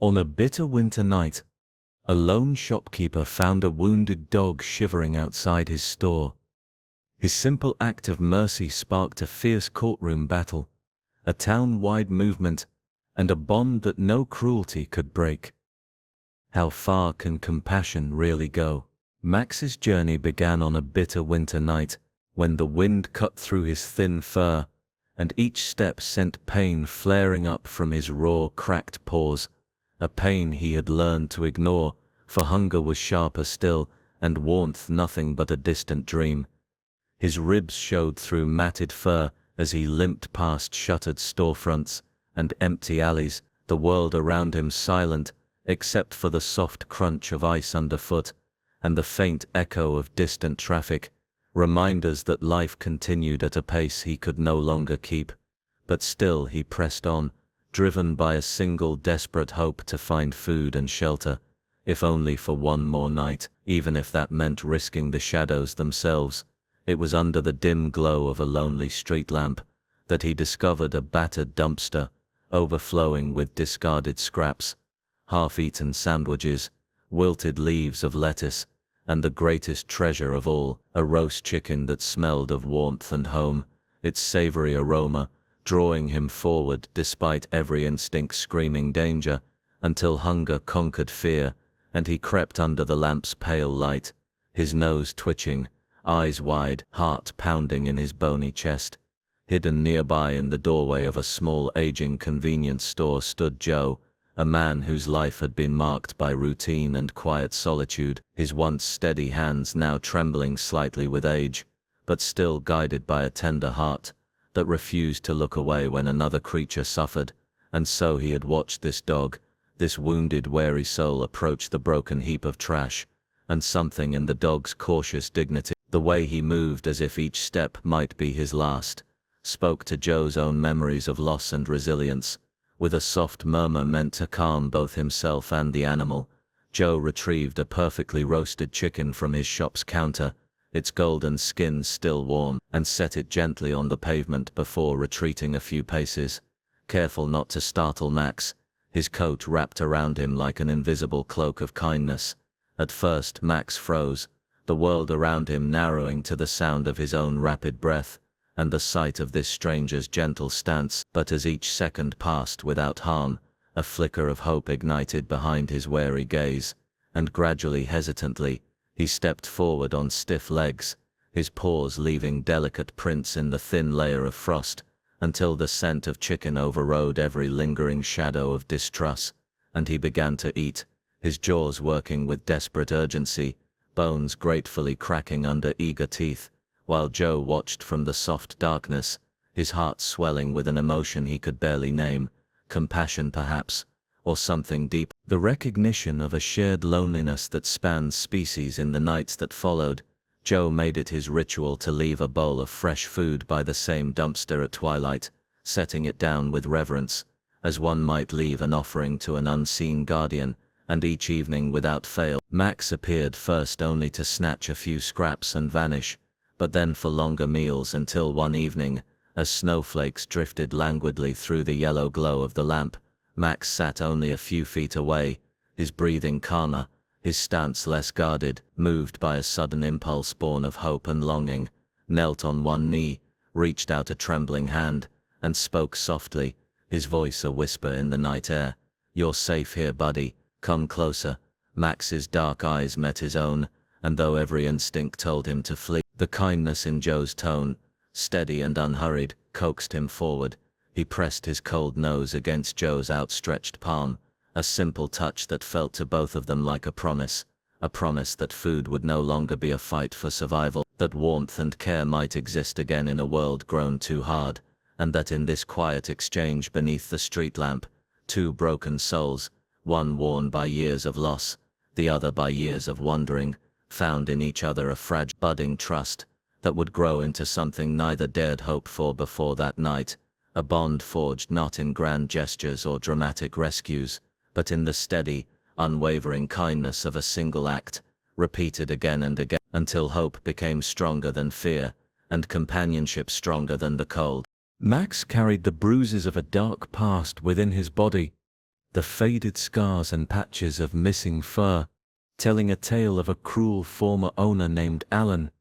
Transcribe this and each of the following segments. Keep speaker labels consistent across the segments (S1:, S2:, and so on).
S1: On a bitter winter night, a lone shopkeeper found a wounded dog shivering outside his store. His simple act of mercy sparked a fierce courtroom battle, a town-wide movement, and a bond that no cruelty could break. How far can compassion really go? Max's journey began on a bitter winter night, when the wind cut through his thin fur, and each step sent pain flaring up from his raw, cracked paws, a pain he had learned to ignore, for hunger was sharper still, and warmth nothing but a distant dream. His ribs showed through matted fur as he limped past shuttered storefronts and empty alleys, the world around him silent, except for the soft crunch of ice underfoot, and the faint echo of distant traffic, reminders that life continued at a pace he could no longer keep. But still he pressed on, driven by a single desperate hope to find food and shelter, if only for one more night, even if that meant risking the shadows themselves. It was under the dim glow of a lonely street lamp that he discovered a battered dumpster, overflowing with discarded scraps, half-eaten sandwiches, wilted leaves of lettuce, and the greatest treasure of all, a roast chicken that smelled of warmth and home, its savory aroma drawing him forward despite every instinct screaming danger, until hunger conquered fear, and he crept under the lamp's pale light, his nose twitching, eyes wide, heart pounding in his bony chest. Hidden nearby in the doorway of a small aging convenience store stood Joe, a man whose life had been marked by routine and quiet solitude, his once steady hands now trembling slightly with age, but still guided by a tender heart that refused to look away when another creature suffered. And so he had watched this dog, this wounded, weary soul, approach the broken heap of trash, and something in the dog's cautious dignity, the way he moved as if each step might be his last, spoke to Joe's own memories of loss and resilience. With a soft murmur meant to calm both himself and the animal, Joe retrieved a perfectly roasted chicken from his shop's counter, its golden skin still warm, and set it gently on the pavement before retreating a few paces, careful not to startle Max, his coat wrapped around him like an invisible cloak of kindness. At first Max froze, the world around him narrowing to the sound of his own rapid breath, and the sight of this stranger's gentle stance. But as each second passed without harm, a flicker of hope ignited behind his wary gaze, and gradually, hesitantly, he stepped forward on stiff legs, his paws leaving delicate prints in the thin layer of frost, until the scent of chicken overrode every lingering shadow of distrust, and he began to eat, his jaws working with desperate urgency, bones gratefully cracking under eager teeth, while Joe watched from the soft darkness, his heart swelling with an emotion he could barely name, compassion perhaps, or something deep, the recognition of a shared loneliness that spanned species. In the nights that followed, Joe made it his ritual to leave a bowl of fresh food by the same dumpster at twilight, setting it down with reverence, as one might leave an offering to an unseen guardian, and each evening without fail, Max appeared first only to snatch a few scraps and vanish, but then for longer meals, until one evening, as snowflakes drifted languidly through the yellow glow of the lamp, Max sat only a few feet away, his breathing calmer, his stance less guarded, moved by a sudden impulse born of hope and longing, knelt on one knee, reached out a trembling hand, and spoke softly, his voice a whisper in the night air. "You're safe here, buddy, come closer." Max's dark eyes met his own, and though every instinct told him to flee, the kindness in Joe's tone, steady and unhurried, coaxed him forward. He pressed his cold nose against Joe's outstretched palm, a simple touch that felt to both of them like a promise that food would no longer be a fight for survival, that warmth and care might exist again in a world grown too hard, and that in this quiet exchange beneath the street lamp, two broken souls, one worn by years of loss, the other by years of wandering, found in each other a fragile, budding trust that would grow into something neither dared hope for before that night, a bond forged not in grand gestures or dramatic rescues, but in the steady, unwavering kindness of a single act, repeated again and again, until hope became stronger than fear, and companionship stronger than the cold. Max carried the bruises of a dark past within his body, the faded scars and patches of missing fur, telling a tale of a cruel former owner named Alan.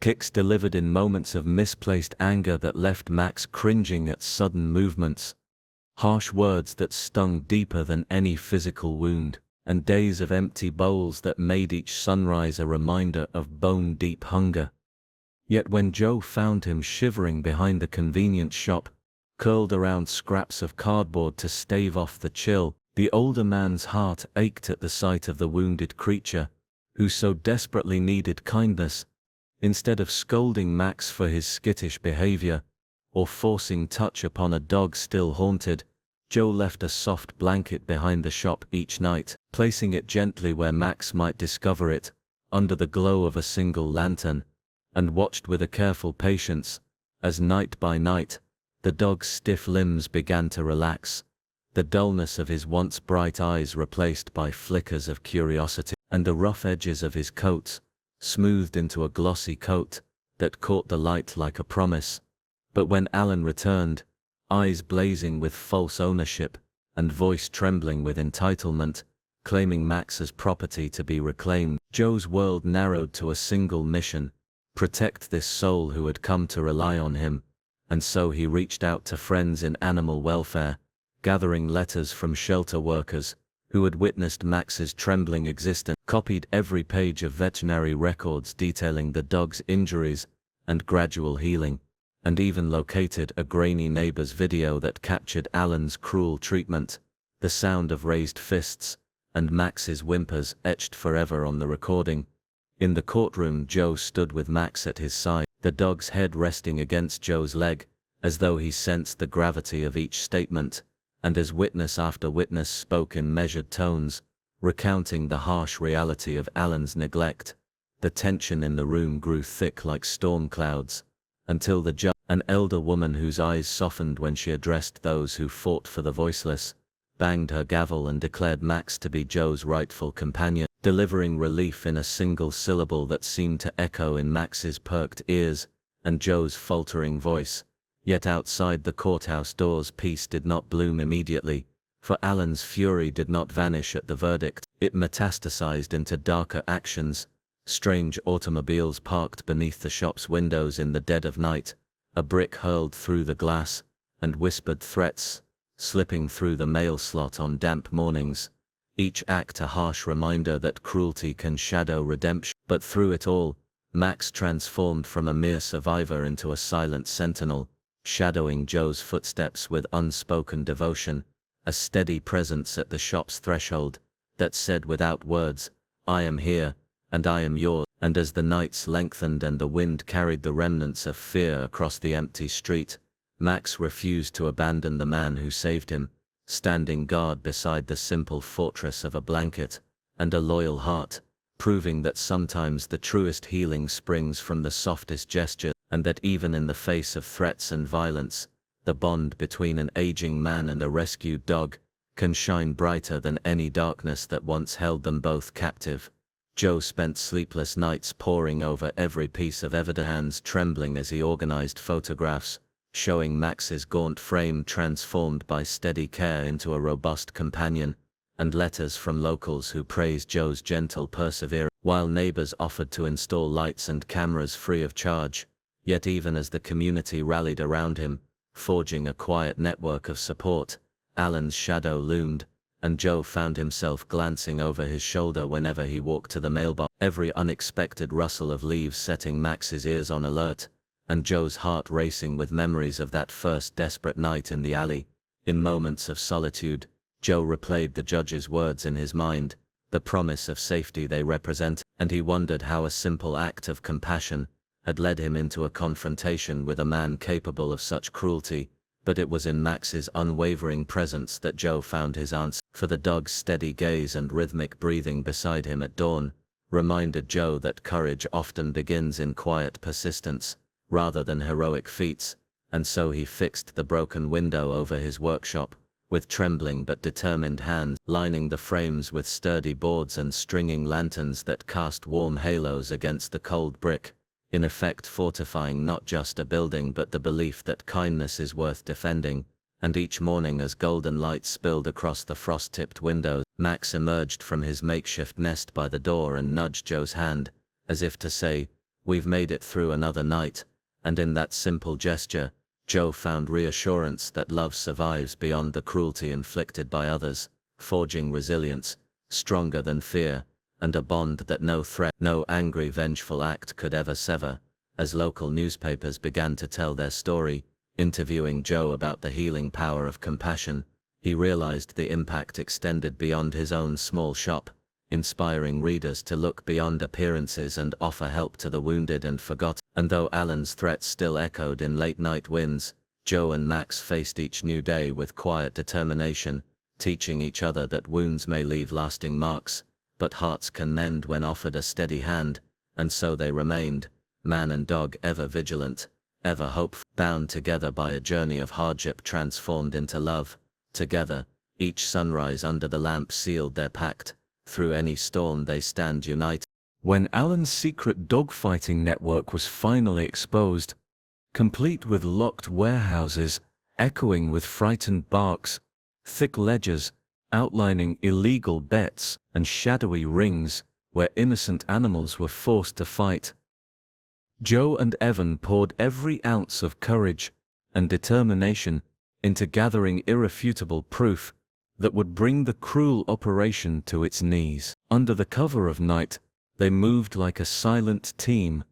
S1: Kicks delivered in moments of misplaced anger that left Max cringing at sudden movements. Harsh words that stung deeper than any physical wound, and days of empty bowls that made each sunrise a reminder of bone-deep hunger. Yet when Joe found him shivering behind the convenience shop, curled around scraps of cardboard to stave off the chill, the older man's heart ached at the sight of the wounded creature, who so desperately needed kindness. Instead of scolding Max for his skittish behavior, or forcing touch upon a dog still haunted, Joe left a soft blanket behind the shop each night, placing it gently where Max might discover it, under the glow of a single lantern, and watched with a careful patience, as night by night, the dog's stiff limbs began to relax, the dullness of his once bright eyes replaced by flickers of curiosity, and the rough edges of his coat smoothed into a glossy coat that caught the light like a promise. But when Alan returned, eyes blazing with false ownership, and voice trembling with entitlement, claiming Max's property to be reclaimed, Joe's world narrowed to a single mission: protect this soul who had come to rely on him. And so he reached out to friends in animal welfare, gathering letters from shelter workers who had witnessed Max's trembling existence, copied every page of veterinary records detailing the dog's injuries and gradual healing, and even located a grainy neighbor's video that captured Alan's cruel treatment, the sound of raised fists, and Max's whimpers etched forever on the recording. In the courtroom, Joe stood with Max at his side, the dog's head resting against Joe's leg, as though he sensed the gravity of each statement, and as witness after witness spoke in measured tones, recounting the harsh reality of Alan's neglect, the tension in the room grew thick like storm clouds, until the judge, an elder woman whose eyes softened when she addressed those who fought for the voiceless, banged her gavel and declared Max to be Joe's rightful companion, delivering relief in a single syllable that seemed to echo in Max's perked ears and Joe's faltering voice. Yet outside the courthouse doors, peace did not bloom immediately, for Alan's fury did not vanish at the verdict. It metastasized into darker actions. Strange automobiles parked beneath the shop's windows in the dead of night, a brick hurled through the glass, and whispered threats slipping through the mail slot on damp mornings, each act a harsh reminder that cruelty can shadow redemption. But through it all, Max transformed from a mere survivor into a silent sentinel, shadowing Joe's footsteps with unspoken devotion, a steady presence at the shop's threshold that said without words, "I am here, and I am yours." And as the nights lengthened and the wind carried the remnants of fear across the empty street, Max refused to abandon the man who saved him, standing guard beside the simple fortress of a blanket and a loyal heart, proving that sometimes the truest healing springs from the softest gesture, and that even in the face of threats and violence, the bond between an aging man and a rescued dog can shine brighter than any darkness that once held them both captive. Joe spent sleepless nights poring over every piece of evidence, hands trembling as he organized photographs, showing Max's gaunt frame transformed by steady care into a robust companion, and letters from locals who praised Joe's gentle perseverance, while neighbors offered to install lights and cameras free of charge. Yet even as the community rallied around him, forging a quiet network of support, Alan's shadow loomed, and Joe found himself glancing over his shoulder whenever he walked to the mailbox, every unexpected rustle of leaves setting Max's ears on alert, and Joe's heart racing with memories of that first desperate night in the alley. In moments of solitude, Joe replayed the judge's words in his mind, the promise of safety they represented, and he wondered how a simple act of compassion had led him into a confrontation with a man capable of such cruelty. But it was in Max's unwavering presence that Joe found his answer, for the dog's steady gaze and rhythmic breathing beside him at dawn reminded Joe that courage often begins in quiet persistence, rather than heroic feats, and so he fixed the broken window over his workshop, with trembling but determined hands, lining the frames with sturdy boards and stringing lanterns that cast warm halos against the cold brick, in effect fortifying not just a building but the belief that kindness is worth defending. and each morning as golden light spilled across the frost-tipped windows, Max emerged from his makeshift nest by the door and nudged Joe's hand, as if to say, "We've made it through another night," and in that simple gesture, Joe found reassurance that love survives beyond the cruelty inflicted by others, forging resilience, stronger than fear, and a bond that no threat, no angry vengeful act could ever sever. As local newspapers began to tell their story, interviewing Joe about the healing power of compassion, he realized the impact extended beyond his own small shop, inspiring readers to look beyond appearances and offer help to the wounded and forgotten. And though Alan's threats still echoed in late-night winds, Joe and Max faced each new day with quiet determination, teaching each other that wounds may leave lasting marks, but hearts can mend when offered a steady hand, and so they remained, man and dog, ever vigilant, ever hopeful, bound together by a journey of hardship transformed into love. Together, each sunrise under the lamp sealed their pact. Through any storm they stand united. When Alan's secret dogfighting network was finally exposed, complete with locked warehouses, echoing with frightened barks, thick ledgers, outlining illegal bets, and shadowy rings, where innocent animals were forced to fight, Joe and Evan poured every ounce of courage and determination into gathering irrefutable proof that would bring the cruel operation to its knees. Under the cover of night, they moved like a silent team,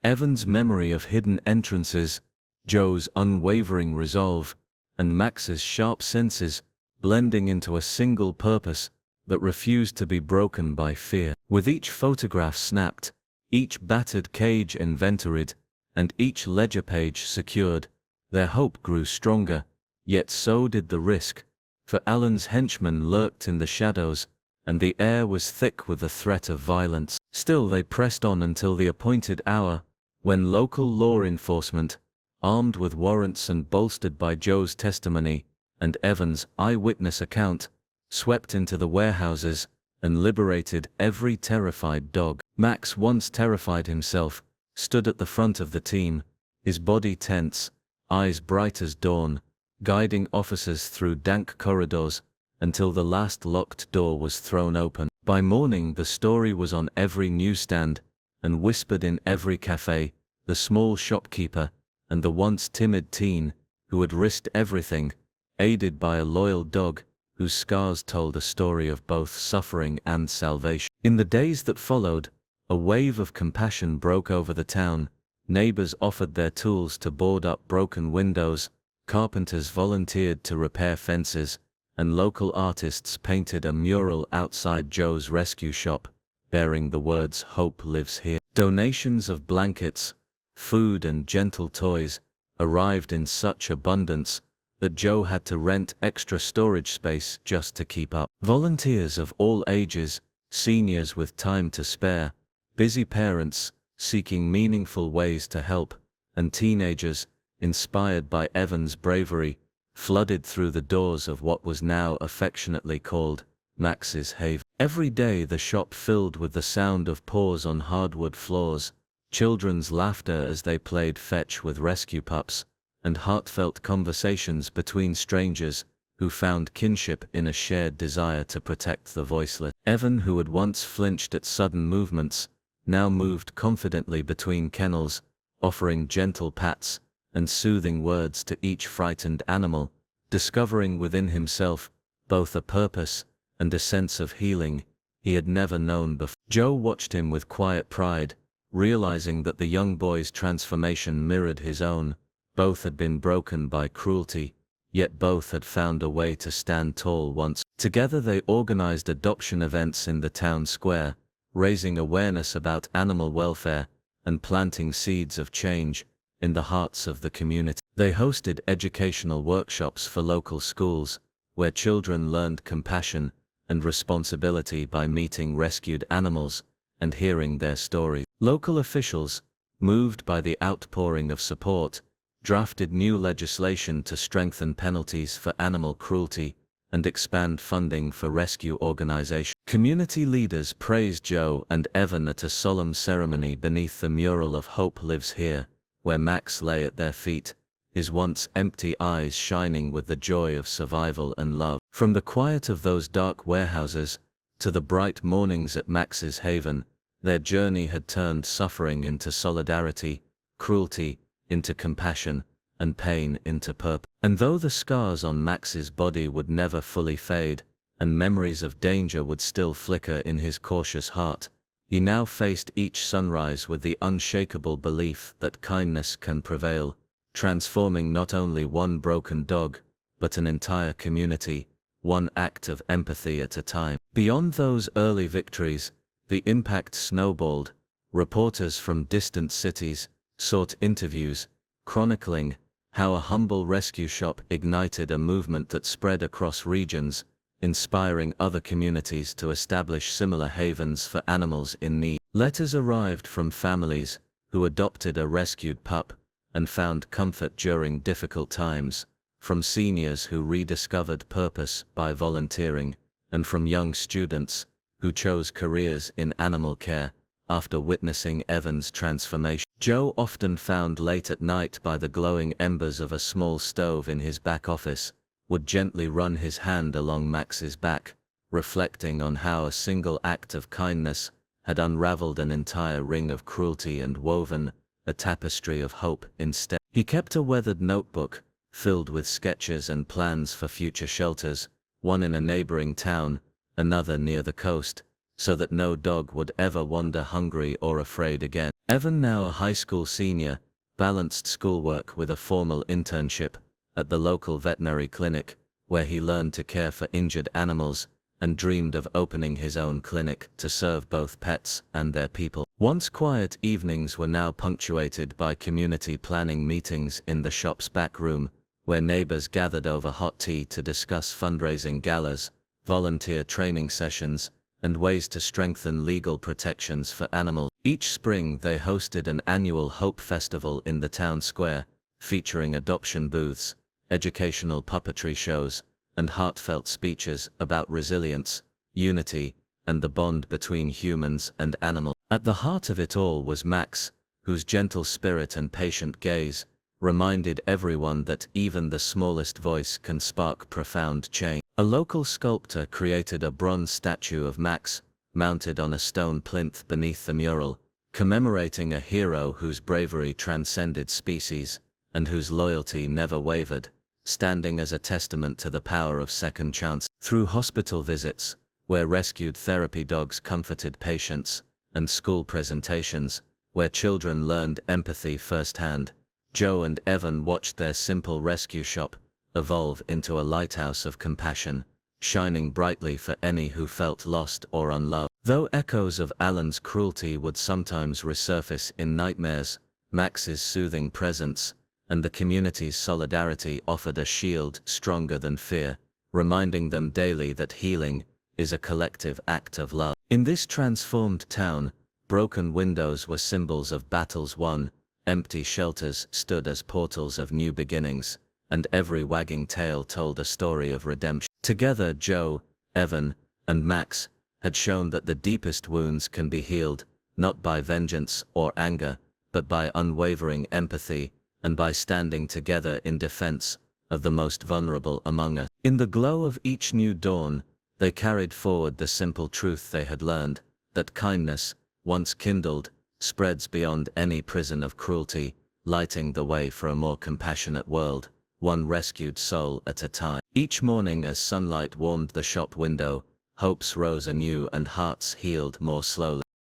S1: Evan's memory of hidden entrances, Joe's unwavering resolve, and Max's sharp senses blending into a single purpose that refused to be broken by fear. With each photograph snapped, each battered cage inventoried, and each ledger page secured, their hope grew stronger, yet so did the risk, for Alan's henchmen lurked in the shadows, and the air was thick with the threat of violence. Still they pressed on until the appointed hour, when local law enforcement, armed with warrants and bolstered by Joe's testimony and Evan's eyewitness account, swept into the warehouses and liberated every terrified dog. Max, once terrified himself, stood at the front of the team, his body tense, eyes bright as dawn, guiding officers through dank corridors until the last locked door was thrown open. By morning the story was on every newsstand and whispered in every cafe. The small shopkeeper and the once timid teen who had risked everything, aided by a loyal dog whose scars told a story of both suffering and salvation. In the days that followed, a wave of compassion broke over the town. Neighbors offered their tools to board up broken windows, carpenters volunteered to repair fences, and local artists painted a mural outside Joe's rescue shop, bearing the words "Hope lives here." Donations of blankets, food and gentle toys arrived in such abundance that Joe had to rent extra storage space just to keep up. Volunteers of all ages, seniors with time to spare, busy parents seeking meaningful ways to help, and teenagers, inspired by Evan's bravery, flooded through the doors of what was now affectionately called Max's Haven. Every day the shop filled with the sound of paws on hardwood floors, children's laughter as they played fetch with rescue pups, and heartfelt conversations between strangers who found kinship in a shared desire to protect the voiceless. Evan, who had once flinched at sudden movements, now moved confidently between kennels, offering gentle pats and soothing words to each frightened animal, discovering within himself both a purpose and a sense of healing he had never known before. Joe watched him with quiet pride, realizing that the young boy's transformation mirrored his own. Both had been broken by cruelty, yet both had found a way to stand tall once. Together they organized adoption events in the town square, raising awareness about animal welfare and planting seeds of change in the hearts of the community. They hosted educational workshops for local schools, where children learned compassion and responsibility by meeting rescued animals and hearing their stories. Local officials, moved by the outpouring of support, drafted new legislation to strengthen penalties for animal cruelty and expand funding for rescue organizations. Community leaders praised Joe and Evan at a solemn ceremony beneath the mural of "Hope Lives Here," where Max lay at their feet, his once empty eyes shining with the joy of survival and love. From the quiet of those dark warehouses to the bright mornings at Max's haven, their journey had turned suffering into solidarity, cruelty into compassion, and pain into purpose. And though the scars on Max's body would never fully fade, and memories of danger would still flicker in his cautious heart, he now faced each sunrise with the unshakable belief that kindness can prevail, transforming not only one broken dog, but an entire community, one act of empathy at a time. Beyond those early victories, the impact snowballed. Reporters from distant cities sought interviews, chronicling how a humble rescue shop ignited a movement that spread across regions, inspiring other communities to establish similar havens for animals in need. Letters arrived from families who adopted a rescued pup and found comfort during difficult times, from seniors who rediscovered purpose by volunteering, and from young students who chose careers in animal care after witnessing Evan's transformation. Joe, often found late at night by the glowing embers of a small stove in his back office, would gently run his hand along Max's back, reflecting on how a single act of kindness had unraveled an entire ring of cruelty and woven a tapestry of hope instead. He kept a weathered notebook filled with sketches and plans for future shelters, one in a neighboring town, another near the coast, so that no dog would ever wander hungry or afraid again. Evan, now a high school senior, balanced schoolwork with a formal internship at the local veterinary clinic, where he learned to care for injured animals and dreamed of opening his own clinic to serve both pets and their people. Once quiet evenings were now punctuated by community planning meetings in the shop's back room, where neighbors gathered over hot tea to discuss fundraising galas, volunteer training sessions, and ways to strengthen legal protections for animals. Each spring they hosted an annual Hope Festival in the town square, featuring adoption booths, educational puppetry shows, and heartfelt speeches about resilience, unity, and the bond between humans and animals. At the heart of it all was Max, whose gentle spirit and patient gaze reminded everyone that even the smallest voice can spark profound change. A local sculptor created a bronze statue of Max, mounted on a stone plinth beneath the mural, commemorating a hero whose bravery transcended species, and whose loyalty never wavered, standing as a testament to the power of second chance. Through hospital visits, where rescued therapy dogs comforted patients, and school presentations, where children learned empathy firsthand, Joe and Evan watched their simple rescue shop evolve into a lighthouse of compassion, shining brightly for any who felt lost or unloved. Though echoes of Alan's cruelty would sometimes resurface in nightmares, Max's soothing presence and the community's solidarity offered a shield stronger than fear, reminding them daily that healing is a collective act of love. In this transformed town, broken windows were symbols of battles won, empty shelters stood as portals of new beginnings, and every wagging tail told a story of redemption. Together, Joe, Evan, and Max had shown that the deepest wounds can be healed, not by vengeance or anger, but by unwavering empathy, and by standing together in defense of the most vulnerable among us. In the glow of each new dawn, they carried forward the simple truth they had learned, that kindness, once kindled, spreads beyond any prison of cruelty, lighting the way for a more compassionate world, one rescued soul at a time. Each morning as sunlight warmed the shop window, hopes rose anew and hearts healed more slowly.